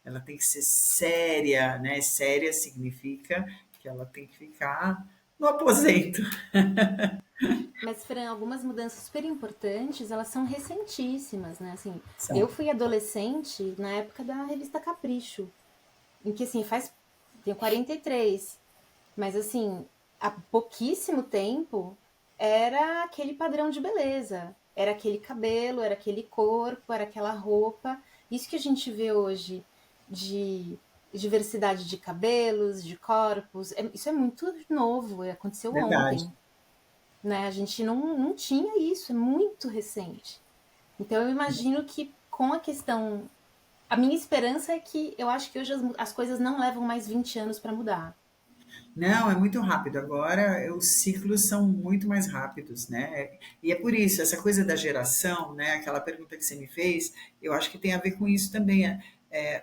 ela tem que ser séria, né? Séria significa que ela tem que ficar no aposento. Mas, Fran, algumas mudanças super importantes, elas são recentíssimas, né? Assim, eu São. fui adolescente na época da revista Capricho, em que, assim, tenho 43. Mas assim, há pouquíssimo tempo era aquele padrão de beleza, era aquele cabelo, era aquele corpo, era aquela roupa. Isso que a gente vê hoje de diversidade de cabelos, de corpos, isso é muito novo, aconteceu Verdade. ontem, né? A gente não tinha isso, é muito recente. Então eu imagino que com a questão. A minha esperança é que eu acho que hoje as coisas não levam mais 20 anos para mudar. Não, é muito rápido. Agora os ciclos são muito mais rápidos, né? E é por isso, essa coisa da geração, né? Aquela pergunta que você me fez, eu acho que tem a ver com isso também.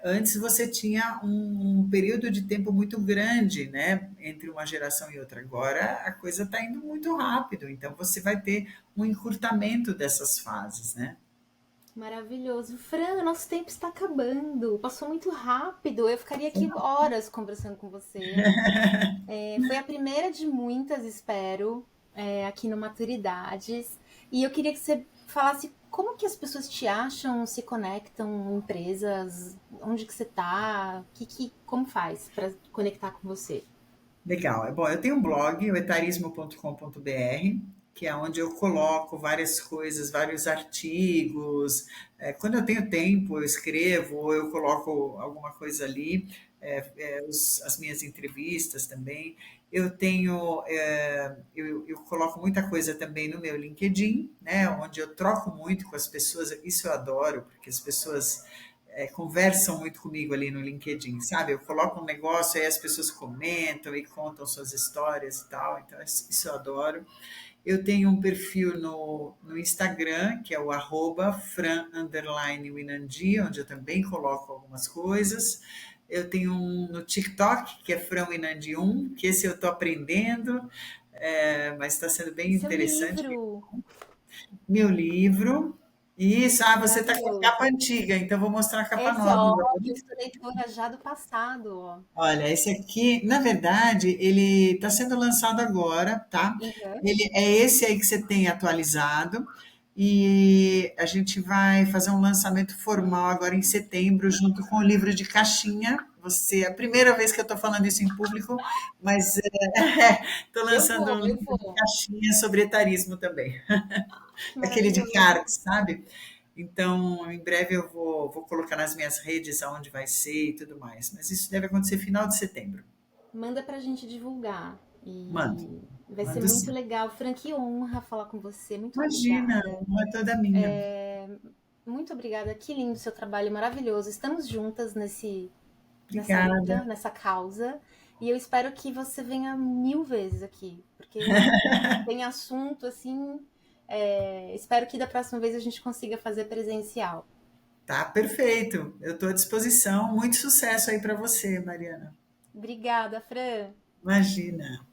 Antes você tinha um período de tempo muito grande, né? Entre uma geração e outra. Agora a coisa está indo muito rápido, então você vai ter um encurtamento dessas fases, né? Maravilhoso. Fran, nosso tempo está acabando. Passou muito rápido. Eu ficaria aqui horas conversando com você. Foi a primeira de muitas, espero, aqui no Maturidades. E eu queria que você falasse como que as pessoas te acham, se conectam, empresas, onde que você está, como faz para conectar com você. Legal. Bom, eu tenho um blog, o etarismo.com.br, que é onde eu coloco várias coisas, vários artigos. Quando eu tenho tempo, eu escrevo, ou eu coloco alguma coisa ali, as minhas entrevistas também. Eu coloco muita coisa também no meu LinkedIn, né, onde eu troco muito com as pessoas. Isso eu adoro, porque as pessoas conversam muito comigo ali no LinkedIn, sabe? Eu coloco um negócio, aí as pessoas comentam e contam suas histórias e tal, então isso eu adoro. Eu tenho um perfil no Instagram, que é o @fran_winandi, onde eu também coloco algumas coisas. Eu tenho um no TikTok, que é franwinandi1, que esse eu estou aprendendo, mas está sendo bem Seu interessante. livro, Meu livro. Isso, você está com a capa maravilhoso. antiga, então vou mostrar a capa Esse, nova. ó, eu sou leitora já do passado, ó. Olha, esse aqui, na verdade, ele está sendo lançado agora, tá? Uhum. Ele é esse aí que você tem atualizado e a gente vai fazer um lançamento formal agora em setembro, junto com o livro de caixinha. Você, é a primeira vez que eu estou falando isso em público, mas estou lançando um Eu livro de vou. caixinha sobre etarismo também, aquele de Maravilhoso. cards, sabe? Então, em breve vou colocar nas minhas redes aonde vai ser e tudo mais. Mas isso deve acontecer final de setembro. Manda pra gente divulgar. Mando, E vai ser mando muito sim. legal. Fran, que honra falar com você. Muito Imagina, obrigada. uma é toda minha. Muito obrigada. Que lindo seu trabalho, maravilhoso. Estamos juntas nessa luta, Obrigada. nessa causa. E eu espero que você venha 1000 vezes aqui, porque tem assunto assim. Espero que da próxima vez a gente consiga fazer presencial. Tá perfeito. Eu estou à disposição. Muito sucesso aí para você, Mariana. Obrigada, Fran. Imagina.